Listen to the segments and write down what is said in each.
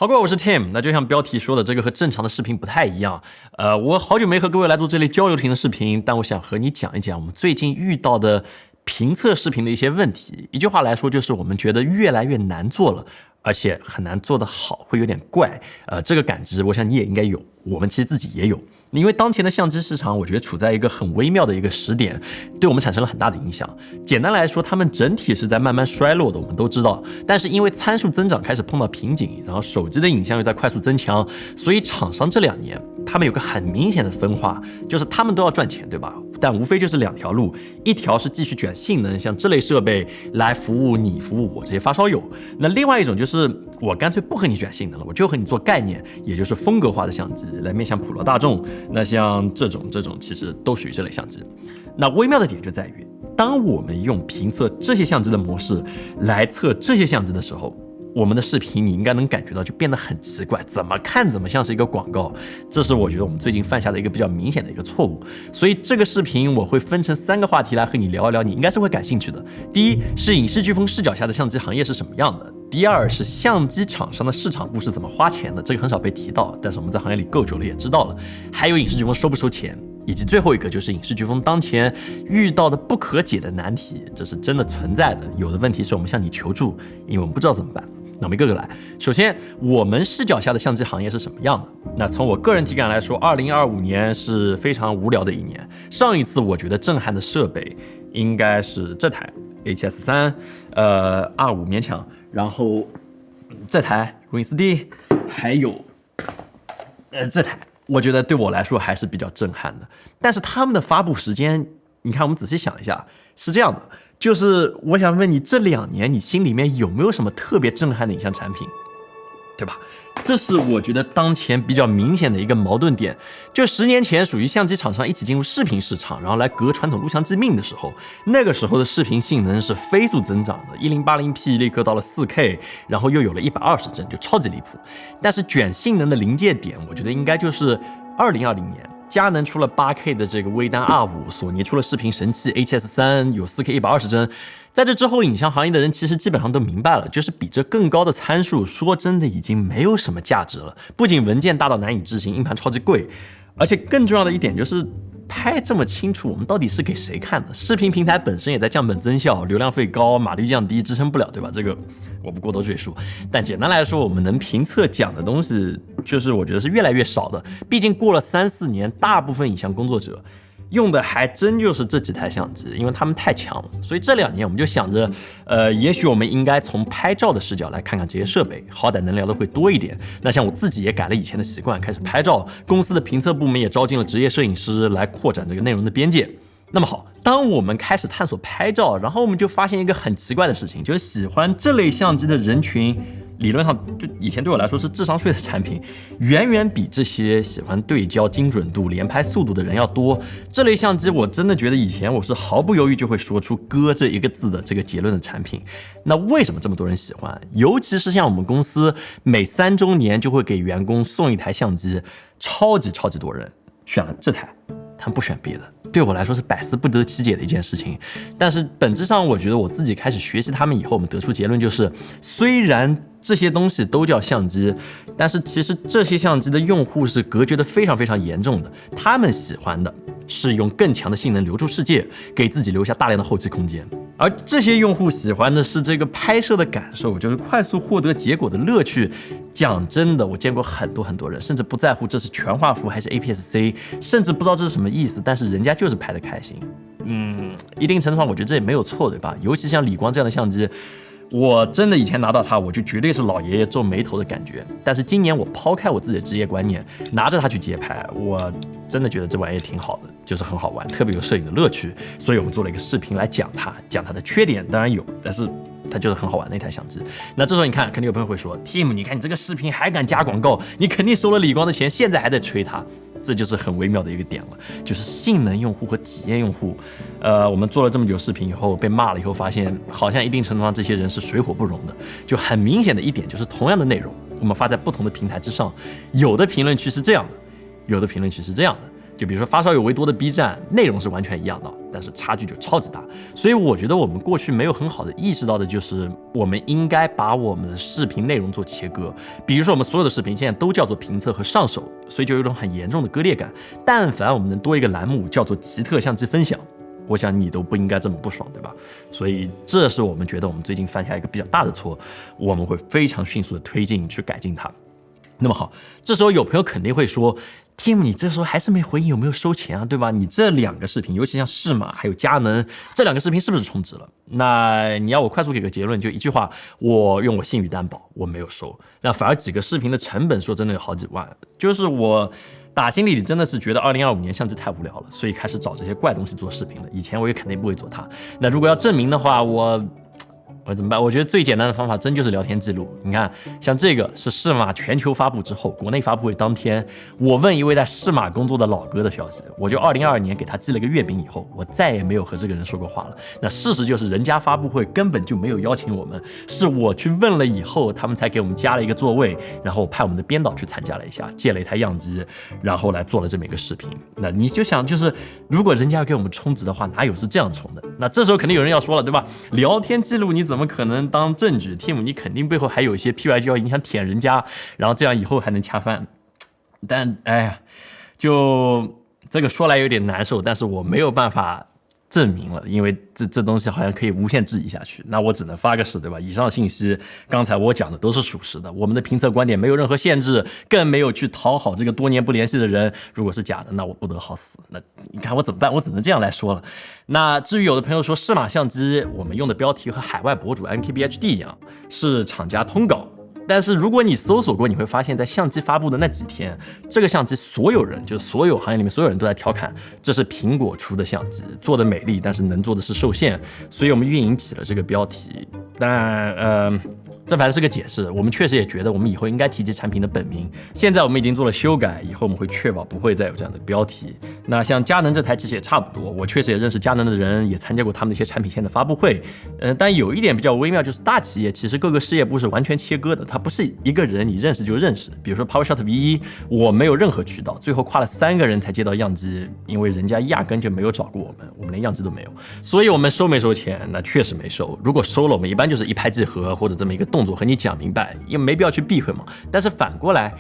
好，各位，我是 Tim。那就像标题说的，这个和正常的视频不太一样。我好久没和各位来做这类交流型的视频，但我想和你讲一讲我们最近遇到的评测视频的一些问题。一句话来说，就是我们觉得越来越难做了，而且很难做得好，会有点怪。这个感知，我想你也应该有，我们其实自己也有。因为当前的相机市场，我觉得处在一个很微妙的一个时点，对我们产生了很大的影响。简单来说，它们整体是在慢慢衰落的，我们都知道。但是因为参数增长开始碰到瓶颈，然后手机的影像又在快速增强，所以厂商这2年他们有个很明显的分化，就是他们都要赚钱，对吧？但无非就是2条路，一条是继续卷性能，像这类设备来服务你、服务我这些发烧友；那另外一种就是我干脆不和你卷性能了，我就和你做概念，也就是风格化的相机来面向普罗大众。那像这种其实都属于这类相机。那微妙的点就在于，当我们用评测这些相机的模式来测这些相机的时候，我们的视频你应该能感觉到就变得很奇怪，怎么看怎么像是一个广告。这是我觉得我们最近犯下的一个比较明显的一个错误。所以这个视频我会分成3个话题来和你聊一聊，你应该是会感兴趣的。第一是影视飓风视角下的相机行业是什么样的。第二是相机厂商的市场部是怎么花钱的，这个很少被提到，但是我们在行业里够久了也知道了。还有影视飓风收不收钱，以及最后一个就是影视飓风当前遇到的不可解的难题，这是真的存在的。有的问题是我们向你求助，因为我们不知道怎么办。那我们一个个来。首先，我们视角下的相机行业是什么样的？那从我个人体感来说，2025年是非常无聊的一年。上一次我觉得震撼的设备应该是这台 HS3， R5勉强，然后这台录音4D，还有这台，我觉得对我来说还是比较震撼的。但是他们的发布时间，你看我们仔细想一下，是这样的。就是我想问你，这2年你心里面有没有什么特别震撼的影像产品，对吧？这是我觉得当前比较明显的一个矛盾点。就10年前属于相机厂商一起进入视频市场，然后来革传统录像机命的时候，那个时候的视频性能是飞速增长的，1080p 立刻到了 4K， 然后又有了120帧，就超级离谱。但是卷性能的临界点，我觉得应该就是2020年。佳能出了 8K 的这个微单 R5， 索尼出了视频神器 HS3， 有 4K 120帧。在这之后，影像行业的人其实基本上都明白了，就是比这更高的参数，说真的已经没有什么价值了。不仅文件大到难以置信，硬盘超级贵，而且更重要的一点就是拍这么清楚，我们到底是给谁看的？视频平台本身也在降本增效，流量费高，码率降低，支撑不了，对吧？这个我不过多赘述。但简单来说，我们能评测讲的东西，就是我觉得是越来越少的。毕竟过了3-4年，大部分影像工作者用的还真就是这几台相机，因为他们太强了。所以这2年我们就想着，也许我们应该从拍照的视角来看看这些设备，好歹能聊的会多一点。那像我自己也改了以前的习惯，开始拍照，公司的评测部门也招进了职业摄影师来扩展这个内容的边界。那么好，当我们开始探索拍照，然后我们就发现一个很奇怪的事情，就是喜欢这类相机的人群，理论上就以前对我来说是智商税的产品，远远比这些喜欢对焦精准度、连拍速度的人要多。这类相机我真的觉得以前我是毫不犹豫就会说出哥这1个字的这个结论的产品。那为什么这么多人喜欢？尤其是像我们公司每3周年就会给员工送1台相机，超级多人选了这台，他们不选别的，对我来说是百思不得其解的一件事情。但是本质上我觉得我自己开始学习他们以后，我们得出结论就是，虽然这些东西都叫相机，但是其实这些相机的用户是隔绝的非常严重的。他们喜欢的是用更强的性能留住世界，给自己留下大量的后期空间。而这些用户喜欢的是这个拍摄的感受，就是快速获得结果的乐趣。讲真的，我见过很多人，甚至不在乎这是全画幅还是 APS-C， 甚至不知道这是什么意思，但是人家就是拍得开心。一定程度上我觉得这也没有错，对吧？尤其像理光这样的相机，我真的以前拿到它，我就绝对是老爷爷皱眉头的感觉。但是今年我抛开我自己的职业观念，拿着它去街拍，我真的觉得这玩意挺好的，就是很好玩，特别有摄影的乐趣。所以我们做了一个视频来讲它的缺点，当然有，但是它就是很好玩的一台相机。那这时候你看，肯定有朋友会说 Tim， 你看你这个视频还敢加广告，你肯定收了理光的钱，现在还在吹它。这就是很微妙的一个点了，就是性能用户和体验用户。我们做了这么久视频以后，被骂了以后，发现好像一定程度上这些人是水火不容的。就很明显的一点就是，同样的内容，我们发在不同的平台之上，有的评论区是这样的，有的评论区是这样的。就比如说发烧友为多的 B 站，内容是完全一样的，但但是差距就超级大。所以我觉得我们过去没有很好的意识到的就是，我们应该把我们的视频内容做切割。比如说我们所有的视频现在都叫做评测和上手，所以就有一种很严重的割裂感。但凡我们能多一个栏目叫做奇特相机分享，我想你都不应该这么不爽，对吧？所以这是我们觉得我们最近犯下一个比较大的错，我们会非常迅速的推进去改进它。那么好，这时候有朋友肯定会说 Tim 你这时候还是没回应有没有收钱啊，对吧？你这2个视频，尤其像适马还有佳能这2个视频是不是充值了？那你要我快速给个结论，就一句话，我用我信誉担保，我没有收。那反而几个视频的成本说真的有好几万，就是我打心里真的是觉得2025年相机太无聊了，所以开始找这些怪东西做视频了。以前我也肯定不会做它。那如果要证明的话，我怎么办？我觉得最简单的方法真就是聊天记录。你看，像这个是适马全球发布之后，国内发布会当天，我问一位在适马工作的老哥的消息，我就2022年给他寄了个月饼以后，我再也没有和这个人说过话了。那事实就是人家发布会根本就没有邀请我们，是我去问了以后，他们才给我们加了一个座位，然后派我们的编导去参加了一下，借了一台样机，然后来做了这么一个视频。那你就想，就是如果人家要给我们充值的话，哪有是这样充的？那这时候肯定有人要说了，对吧？聊天记录你怎么可能当证据 ？Tim 你肯定背后还有一些 PYG 你想舔人家，然后这样以后还能恰饭。但哎呀，就这个说来有点难受，但是我没有办法证明了，因为这东西好像可以无限质疑下去，那我只能发个誓，对吧？以上信息刚才我讲的都是属实的，我们的评测观点没有任何限制，更没有去讨好这个多年不联系的人。如果是假的，那我不得好死。那你看我怎么办？我只能这样来说了。那至于有的朋友说适马相机，我们用的标题和海外博主 MKBHD 一样，是厂家通稿。但是如果你搜索过，你会发现在相机发布的那几天，这个相机所有人，就是所有行业里面所有人都在调侃，这是苹果出的相机，做的美丽，但是能做的是受限，所以我们运营起了这个标题。但这反正是个解释，我们确实也觉得我们以后应该提及产品的本名。现在我们已经做了修改，以后我们会确保不会再有这样的标题。那像佳能这台其实也差不多，我确实也认识佳能的人，也参加过他们的一些产品线的发布会。但有一点比较微妙，就是大企业其实各个事业部是完全切割的，它不是一个人你认识就认识。比如说 PowerShot V1，我没有任何渠道，最后跨了3个人才接到样机，因为人家压根就没有找过我们连样机都没有。所以我们收没收钱？那确实没收。如果收了，我们一般就是一拍即合，或者这么一个动作和你讲明白，因为没必要去避讳嘛。但是反过来，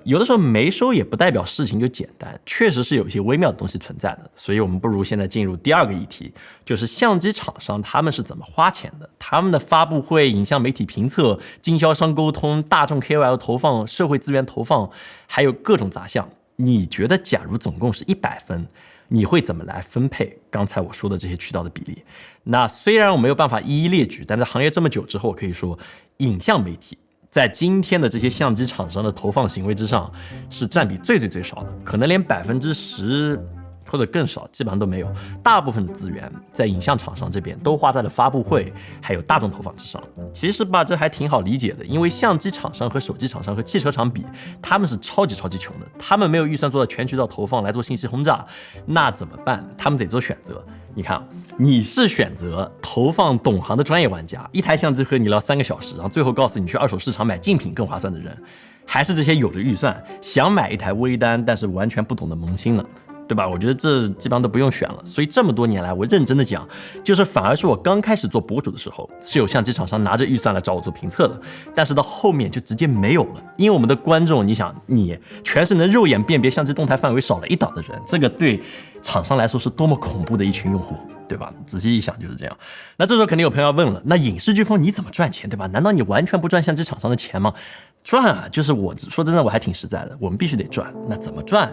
有的时候没收也不代表事情就简单，确实是有一些微妙的东西存在的。所以我们不如现在进入第2个议题，就是相机厂商他们是怎么花钱的，他们的发布会、影像媒体评测、经销商沟通、大众 KOL 投放、社会资源投放，还有各种杂项。你觉得假如总共是100分，你会怎么来分配刚才我说的这些渠道的比例？那虽然我没有办法一一列举，但在行业这么久之后，我可以说，影像媒体在今天的这些相机厂商的投放行为之上，是占比最少的，可能连10%或者更少，基本上都没有。大部分的资源在影像厂商这边都花在了发布会还有大众投放之上。其实吧，这还挺好理解的，因为相机厂商和手机厂商和汽车厂比，他们是超级穷的，他们没有预算做到全渠道投放来做信息轰炸，那怎么办？他们得做选择。你看，你是选择投放懂行的专业玩家，一台相机和你聊3个小时，然后最后告诉你去二手市场买竞品更划算的人，还是这些有着预算想买一台微单但是完全不懂的萌新呢？对吧？我觉得这基本上都不用选了。所以这么多年来，我认真的讲，就是反而是我刚开始做博主的时候，是有相机厂商拿着预算来找我做评测的，但是到后面就直接没有了，因为我们的观众，你想，你全是能肉眼辨别相机动态范围少了一档的人，这个对厂商来说是多么恐怖的一群用户，对吧？仔细一想就是这样。那这时候肯定有朋友要问了，那影视飓风你怎么赚钱，对吧？难道你完全不赚相机厂商的钱吗？赚啊，就是我说真的，我还挺实在的，我们必须得赚。那怎么赚？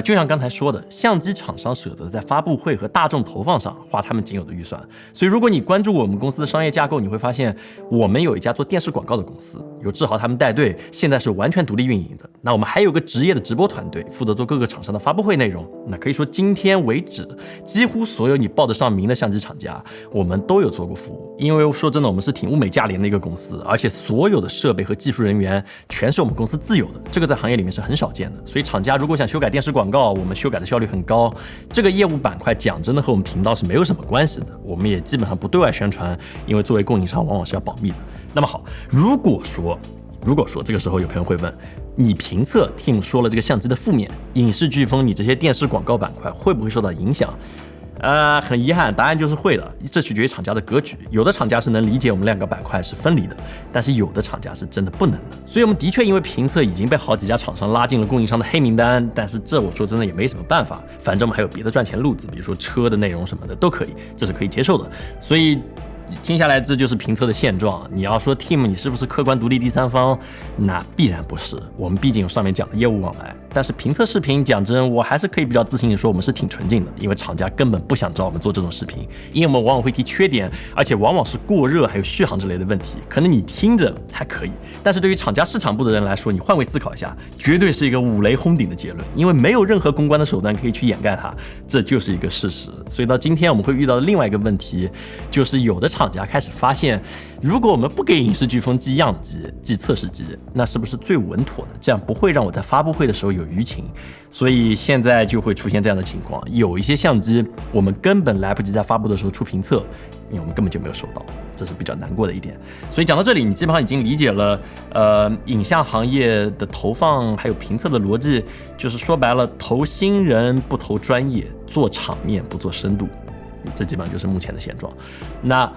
就像刚才说的，相机厂商舍得在发布会和大众投放上花他们仅有的预算。所以如果你关注我们公司的商业架构，你会发现我们有一家做电视广告的公司，由志豪他们带队，现在是完全独立运营的。那我们还有个职业的直播团队，负责做各个厂商的发布会内容。那可以说今天为止，几乎所有你报得上名的相机厂家，我们都有做过服务。因为说真的，我们是挺物美价廉的一个公司，而且所有的设备和技术人员全是我们公司自有的，这个在行业里面是很少见的。所以厂家如果想修改电视广告，我们修改的效率很高。这个业务板块讲真的和我们频道是没有什么关系的，我们也基本上不对外宣传，因为作为供应商往往是要保密的。那么好，如果说这个时候有朋友会问，你评测 Tim 说了这个相机的负面，影视飓风你这些电视广告板块会不会受到影响？很遗憾，答案就是会的，这取决于厂家的格局。有的厂家是能理解我们两个板块是分离的，但是有的厂家是真的不能的。所以我们的确因为评测已经被好几家厂商拉进了供应商的黑名单，但是这我说真的也没什么办法，反正我们还有别的赚钱路子，比如说车的内容什么的都可以，这是可以接受的。所以听下来，这就是评测的现状。你要说 Team 你是不是客观独立第三方，那必然不是。我们毕竟有上面讲的业务往来。但是评测视频，讲真，我还是可以比较自信的说，我们是挺纯净的，因为厂家根本不想找我们做这种视频，因为我们往往会提缺点，而且往往是过热还有续航之类的问题。可能你听着还可以，但是对于厂家市场部的人来说，你换位思考一下，绝对是一个五雷轰顶的结论，因为没有任何公关的手段可以去掩盖它，这就是一个事实。所以到今天我们会遇到的另外一个问题，就是有的厂家开始发现，如果我们不给影视飓风寄样机、寄测试机，那是不是最稳妥的？这样不会让我在发布会的时候有舆情。所以现在就会出现这样的情况，有一些相机我们根本来不及在发布的时候出评测，因为我们根本就没有收到，这是比较难过的一点。所以讲到这里，你基本上已经理解了，影像行业的投放还有评测的逻辑，就是说白了，投新人不投专业，做场面不做深度，这基本上就是目前的现状。那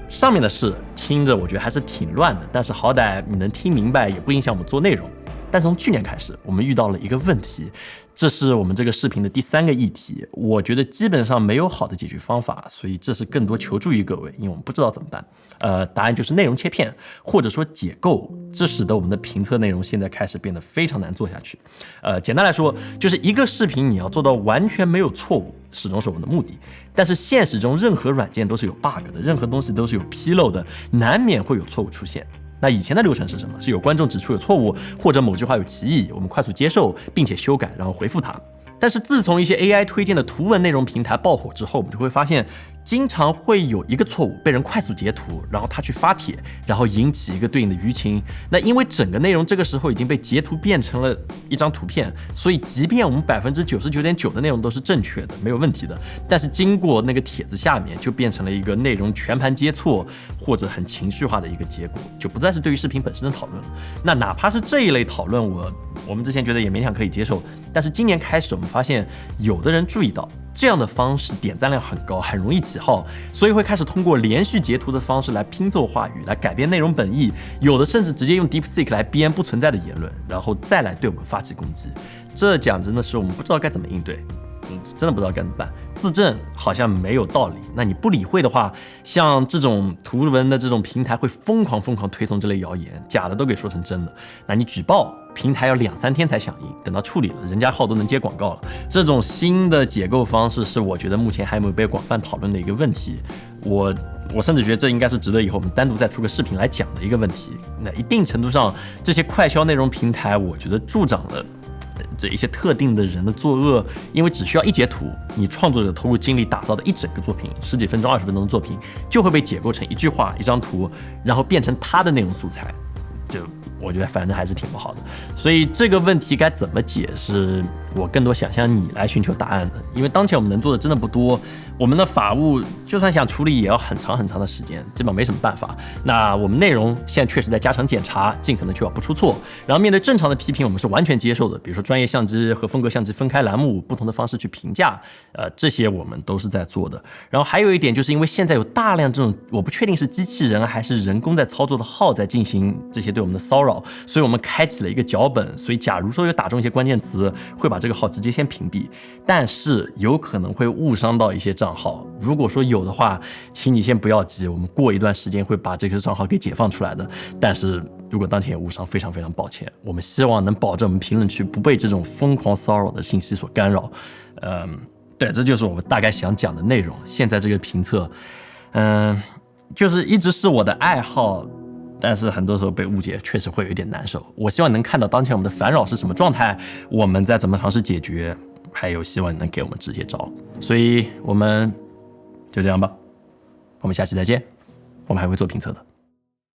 上面的事听着我觉得还是挺乱的，但是好歹你能听明白，也不影响我们做内容。但是从去年开始，我们遇到了一个问题，这是我们这个视频的第3个议题。我觉得基本上没有好的解决方法，所以这是更多求助于各位，因为我们不知道怎么办。答案就是内容切片，或者说解构，这使得我们的评测内容现在开始变得非常难做下去。简单来说，就是一个视频你要做到完全没有错误，始终是我们的目的。但是现实中任何软件都是有 bug 的，任何东西都是有纰漏的，难免会有错误出现。那以前的流程是什么？是有观众指出有错误，或者某句话有歧义，我们快速接受并且修改，然后回复他。但是自从一些 AI 推荐的图文内容平台爆火之后，我们就会发现，经常会有一个错误被人快速截图，然后他去发帖，然后引起一个对应的舆情。那因为整个内容这个时候已经被截图变成了一张图片，所以即便我们99.9%的内容都是正确的，没有问题的，但是经过那个帖子下面就变成了一个内容全盘接错或者很情绪化的一个结果，就不再是对于视频本身的讨论了。那哪怕是这一类讨论，我们之前觉得也勉强可以接受，但是今年开始我们发现有的人注意到这样的方式点赞量很高，很容易起号，所以会开始通过连续截图的方式来拼凑话语，来改变内容本意，有的甚至直接用 DeepSeek 来编不存在的言论，然后再来对我们发起攻击。这讲真的是我们不知道该怎么应对，真的不知道该怎么办。自证好像没有道理，那你不理会的话，像这种图文的这种平台会疯狂推送这类谣言，假的都给说成真的。那你举报，平台要2-3天才响应，等到处理了，人家号都能接广告了。这种新的解构方式是我觉得目前还没有被广泛讨论的一个问题。我甚至觉得这应该是值得以后我们单独再出个视频来讲的一个问题。那一定程度上，这些快消内容平台，我觉得助长了这一些特定的人的作恶，因为只需要一截图，你创作者投入精力打造的一整个作品，10几分钟、20分钟的作品，就会被解构成一句话、一张图，然后变成他的内容素材。就我觉得反正还是挺不好的，所以这个问题该怎么解释，我更多想向你来寻求答案的。因为当前我们能做的真的不多，我们的法务就算想处理也要很长的时间，基本上没什么办法。那我们内容现在确实在加强检查，尽可能确保不出错。然后面对正常的批评，我们是完全接受的，比如说专业相机和风格相机分开栏目，不同的方式去评价，这些我们都是在做的。然后还有一点，就是因为现在有大量这种我不确定是机器人还是人工在操作的号在进行这些对我们的骚扰，所以我们开启了一个脚本，所以假如说有打中一些关键词，会把这个号直接先屏蔽，但是有可能会误伤到一些账号。如果说有的话，请你先不要急，我们过一段时间会把这个账号给解放出来的。但是如果当前有误伤，非常抱歉，我们希望能保证我们评论区不被这种疯狂骚扰的信息所干扰。对，这就是我们大概想讲的内容。现在这个评测，就是一直是我的爱好，但是很多时候被误解，确实会有一点难受。我希望你能看到当前我们的烦扰是什么状态，我们再怎么尝试解决，还有希望你能给我们支些招。所以我们就这样吧，我们下期再见，我们还会做评测的。